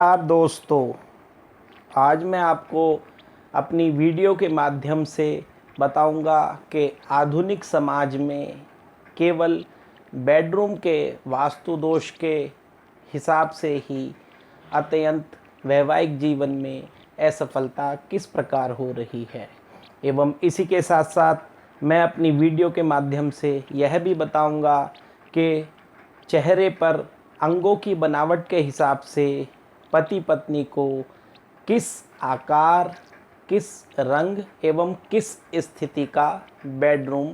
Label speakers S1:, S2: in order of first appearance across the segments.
S1: दोस्तों, आज मैं आपको अपनी वीडियो के माध्यम से बताऊंगा कि आधुनिक समाज में केवल बेडरूम के वास्तु दोष के हिसाब से ही अत्यंत वैवाहिक जीवन में असफलता किस प्रकार हो रही है एवं इसी के साथ साथ मैं अपनी वीडियो के माध्यम से यह भी बताऊंगा कि चेहरे पर अंगों की बनावट के हिसाब से पति पत्नी को किस आकार, किस रंग एवं किस स्थिति का बेडरूम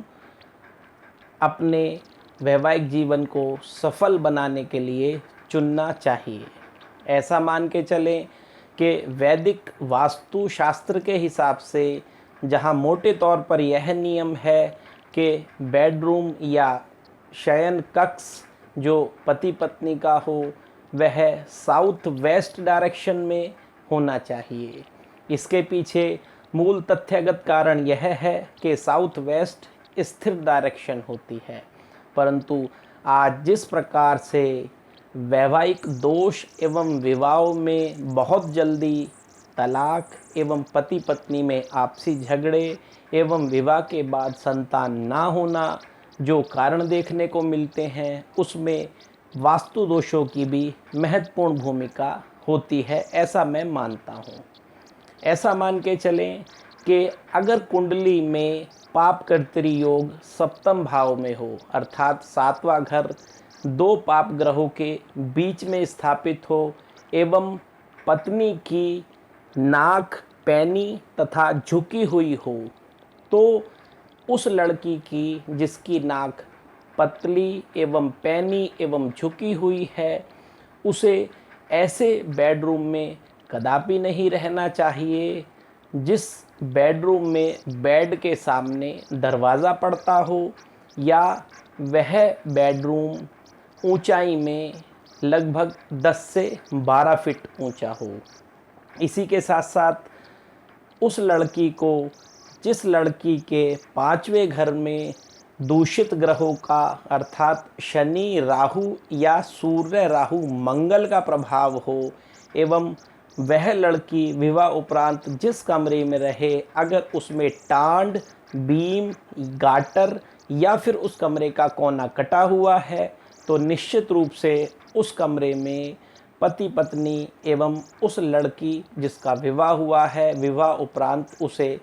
S1: अपने वैवाहिक जीवन को सफल बनाने के लिए चुनना चाहिए। ऐसा मान के चलें कि वैदिक वास्तु शास्त्र के हिसाब से जहां मोटे तौर पर यह नियम है कि बेडरूम या शयन कक्ष जो पति पत्नी का हो वह साउथ वेस्ट डायरेक्शन में होना चाहिए। इसके पीछे मूल तथ्यगत कारण यह है कि साउथ वेस्ट स्थिर डायरेक्शन होती है, परंतु आज जिस प्रकार से वैवाहिक दोष एवं विवाहों में बहुत जल्दी तलाक एवं पति पत्नी में आपसी झगड़े एवं विवाह के बाद संतान ना होना जो कारण देखने को मिलते हैं, उसमें वास्तु दोषों की भी महत्वपूर्ण भूमिका होती है, ऐसा मैं मानता हूँ। ऐसा मान के चलें कि अगर कुंडली में पाप कर्तरी योग सप्तम भाव में हो, अर्थात सातवां घर दो पाप ग्रहों के बीच में स्थापित हो एवं पत्नी की नाक पैनी तथा झुकी हुई हो, तो उस लड़की की जिसकी नाक पतली एवं पैनी एवं झुकी हुई है, उसे ऐसे बेडरूम में कदापि नहीं रहना चाहिए जिस बेडरूम में बेड के सामने दरवाज़ा पड़ता हो या वह बेडरूम ऊंचाई में लगभग 10 से 12 फीट ऊंचा हो। इसी के साथ साथ उस लड़की को जिस लड़की के पांचवें घर में दूषित ग्रहों का अर्थात शनि राहु या सूर्य राहु मंगल का प्रभाव हो एवं वह लड़की विवाह उपरांत जिस कमरे में रहे, अगर उसमें टांड बीम गाटर या फिर उस कमरे का कोना कटा हुआ है, तो निश्चित रूप से उस कमरे में पति पत्नी एवं उस लड़की जिसका विवाह हुआ है, विवाह उपरांत उसे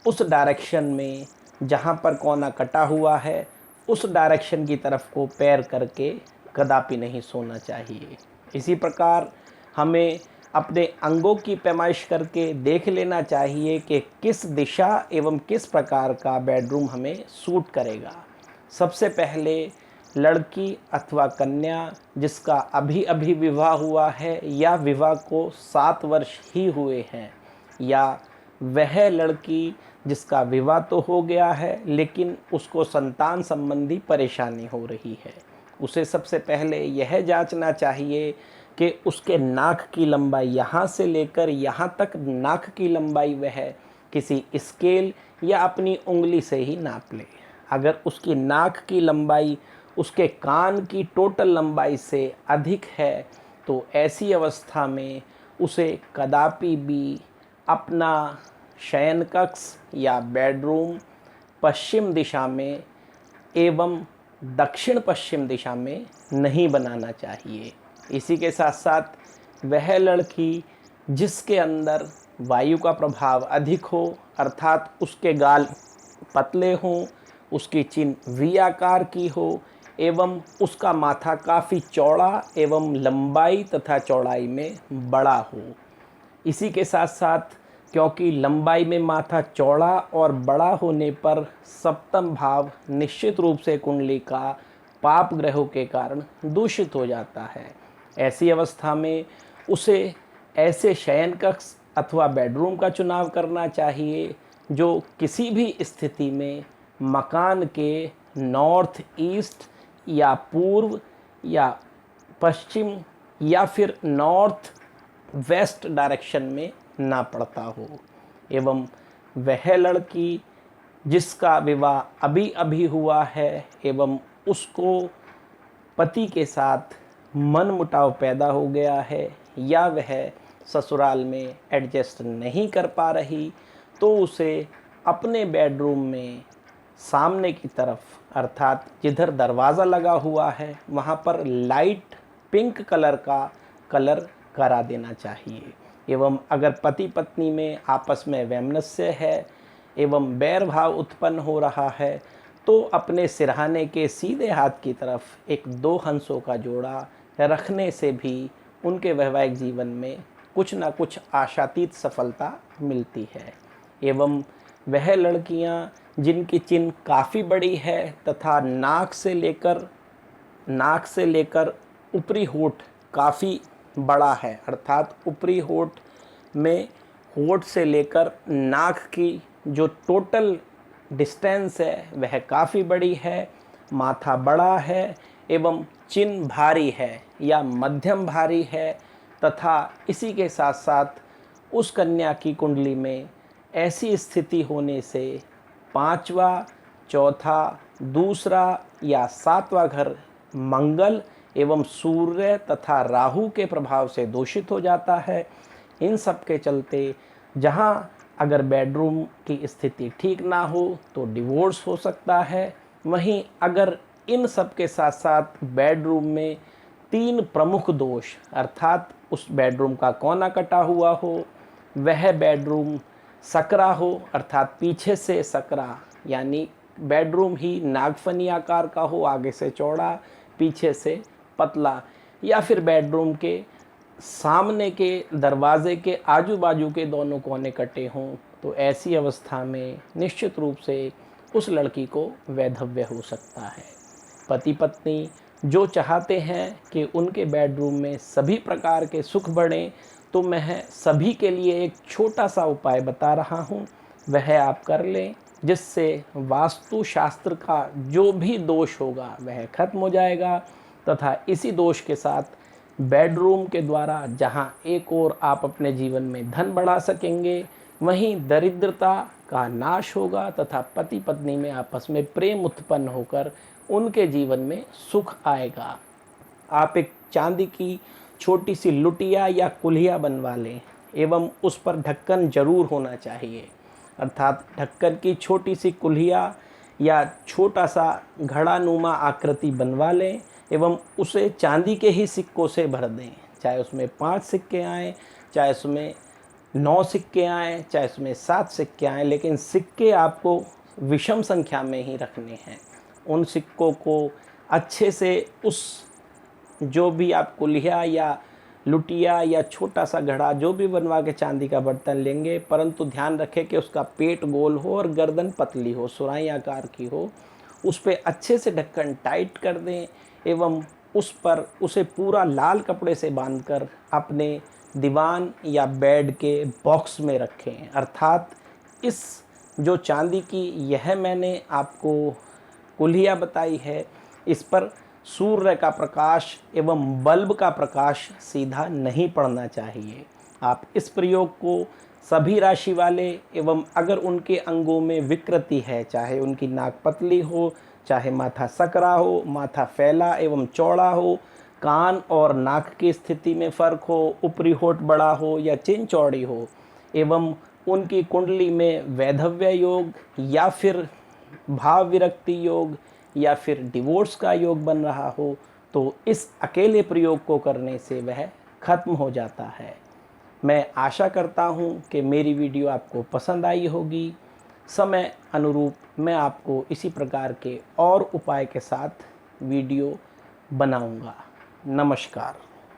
S1: उस डायरेक्शन में जहाँ पर कोना कटा हुआ है उस डायरेक्शन की तरफ को पैर करके कदापि नहीं सोना चाहिए। इसी प्रकार हमें अपने अंगों की पैमाइश करके देख लेना चाहिए कि किस दिशा एवं किस प्रकार का बेडरूम हमें सूट करेगा। सबसे पहले लड़की अथवा कन्या जिसका अभी अभी विवाह हुआ है या विवाह को 7 वर्ष ही हुए हैं, या वह लड़की जिसका विवाह तो हो गया है लेकिन उसको संतान संबंधी परेशानी हो रही है, उसे सबसे पहले यह जांचना चाहिए कि उसके नाक की लंबाई यहाँ से लेकर यहाँ तक नाक की लंबाई वह किसी स्केल या अपनी उंगली से ही नाप ले। अगर उसकी नाक की लंबाई उसके कान की टोटल लंबाई से अधिक है, तो ऐसी अवस्था में उसे कदापि भी अपना शयन कक्ष या बेडरूम पश्चिम दिशा में एवं दक्षिण पश्चिम दिशा में नहीं बनाना चाहिए। इसी के साथ साथ वह लड़की जिसके अंदर वायु का प्रभाव अधिक हो, अर्थात उसके गाल पतले हों, उसकी चिन्ह वी आकार की हो एवं उसका माथा काफ़ी चौड़ा एवं लंबाई तथा चौड़ाई में बड़ा हो। इसी के साथ साथ क्योंकि लंबाई में माथा चौड़ा और बड़ा होने पर सप्तम भाव निश्चित रूप से कुंडली का पाप ग्रहों के कारण दूषित हो जाता है। ऐसी अवस्था में उसे ऐसे शयन कक्ष अथवा बेडरूम का चुनाव करना चाहिए जो किसी भी स्थिति में मकान के नॉर्थ ईस्ट या पूर्व या पश्चिम या फिर नॉर्थ वेस्ट डायरेक्शन में ना पड़ता हो एवं वह लड़की जिसका विवाह अभी अभी हुआ है एवं उसको पति के साथ मनमुटाव पैदा हो गया है या वह ससुराल में एडजस्ट नहीं कर पा रही, तो उसे अपने बेडरूम में सामने की तरफ अर्थात जिधर दरवाज़ा लगा हुआ है वहाँ पर लाइट पिंक कलर का कलर करा देना चाहिए। एवं अगर पति पत्नी में आपस में वैमनस्य है एवं बैर भाव उत्पन्न हो रहा है, तो अपने सिरहाने के सीधे हाथ की तरफ एक 2 हंसों का जोड़ा रखने से भी उनके वैवाहिक जीवन में कुछ ना कुछ आशातीत सफलता मिलती है। एवं वह लड़कियां जिनकी चिन काफ़ी बड़ी है तथा नाक से लेकर ऊपरी होंठ काफ़ी बड़ा है, अर्थात ऊपरी होंठ में होंठ से लेकर नाक की जो टोटल डिस्टेंस है वह काफ़ी बड़ी है, माथा बड़ा है एवं चिन भारी है या मध्यम भारी है, तथा इसी के साथ साथ उस कन्या की कुंडली में ऐसी स्थिति होने से 5वां, चौथा, दूसरा या 7वां घर मंगल एवं सूर्य तथा राहु के प्रभाव से दूषित हो जाता है। इन सब के चलते जहाँ अगर बेडरूम की स्थिति ठीक ना हो तो डिवोर्स हो सकता है। वहीं अगर इन सब के साथ साथ बेडरूम में 3 प्रमुख दोष अर्थात उस बेडरूम का कोना कटा हुआ हो, वह बेडरूम सकरा हो अर्थात पीछे से सकरा यानी बेडरूम ही नागफनी आकार का हो, आगे से चौड़ा पीछे से पतला, या फिर बेडरूम के सामने के दरवाजे के आजू बाजू के दोनों कोने कटे हों, तो ऐसी अवस्था में निश्चित रूप से उस लड़की को वैधव्य हो सकता है। पति पत्नी जो चाहते हैं कि उनके बेडरूम में सभी प्रकार के सुख बढ़ें, तो मैं सभी के लिए एक छोटा सा उपाय बता रहा हूँ, वह आप कर लें, जिससे वास्तु शास्त्र का जो भी दोष होगा वह खत्म हो जाएगा। तथा इसी दोष के साथ बेडरूम के द्वारा जहाँ एक और आप अपने जीवन में धन बढ़ा सकेंगे, वहीं दरिद्रता का नाश होगा तथा पति पत्नी में आपस में प्रेम उत्पन्न होकर उनके जीवन में सुख आएगा। आप एक चांदी की छोटी सी लुटिया या कुल्हिया बनवा लें एवं उस पर ढक्कन जरूर होना चाहिए, अर्थात ढक्कन की छोटी सी कुल्हिया या छोटा सा घड़ानुमा आकृति बनवा लें एवं उसे चांदी के ही सिक्कों से भर दें, चाहे उसमें 5 सिक्के आएँ, चाहे उसमें 9 सिक्के आएँ, चाहे उसमें 7 सिक्के आएँ, लेकिन सिक्के आपको विषम संख्या में ही रखने हैं। उन सिक्कों को अच्छे से उस जो भी आप कुल्हिया या लुटिया या छोटा सा घड़ा जो भी बनवा के चांदी का बर्तन लेंगे, परंतु ध्यान रखें कि उसका पेट गोल हो और गर्दन पतली हो, सुराही आकार की हो। उस पे अच्छे से ढक्कन टाइट कर दें एवं उस पर उसे पूरा लाल कपड़े से बांधकर अपने दीवान या बेड के बॉक्स में रखें। अर्थात इस जो चांदी की यह मैंने आपको कुल्हिया बताई है, इस पर सूर्य का प्रकाश एवं बल्ब का प्रकाश सीधा नहीं पड़ना चाहिए। आप इस प्रयोग को सभी राशि वाले एवं अगर उनके अंगों में विकृति है, चाहे उनकी नाक पतली हो, चाहे माथा सकरा हो, माथा फैला एवं चौड़ा हो, कान और नाक की स्थिति में फ़र्क हो, ऊपरी होंठ बड़ा हो या चिन चौड़ी हो, एवं उनकी कुंडली में वैधव्य योग या फिर भाव विरक्ति योग या फिर डिवोर्स का योग बन रहा हो, तो इस अकेले प्रयोग को करने से वह खत्म हो जाता है। मैं आशा करता हूँ कि मेरी वीडियो आपको पसंद आई होगी। समय अनुरूप मैं आपको इसी प्रकार के और उपाय के साथ वीडियो बनाऊँगा। नमस्कार।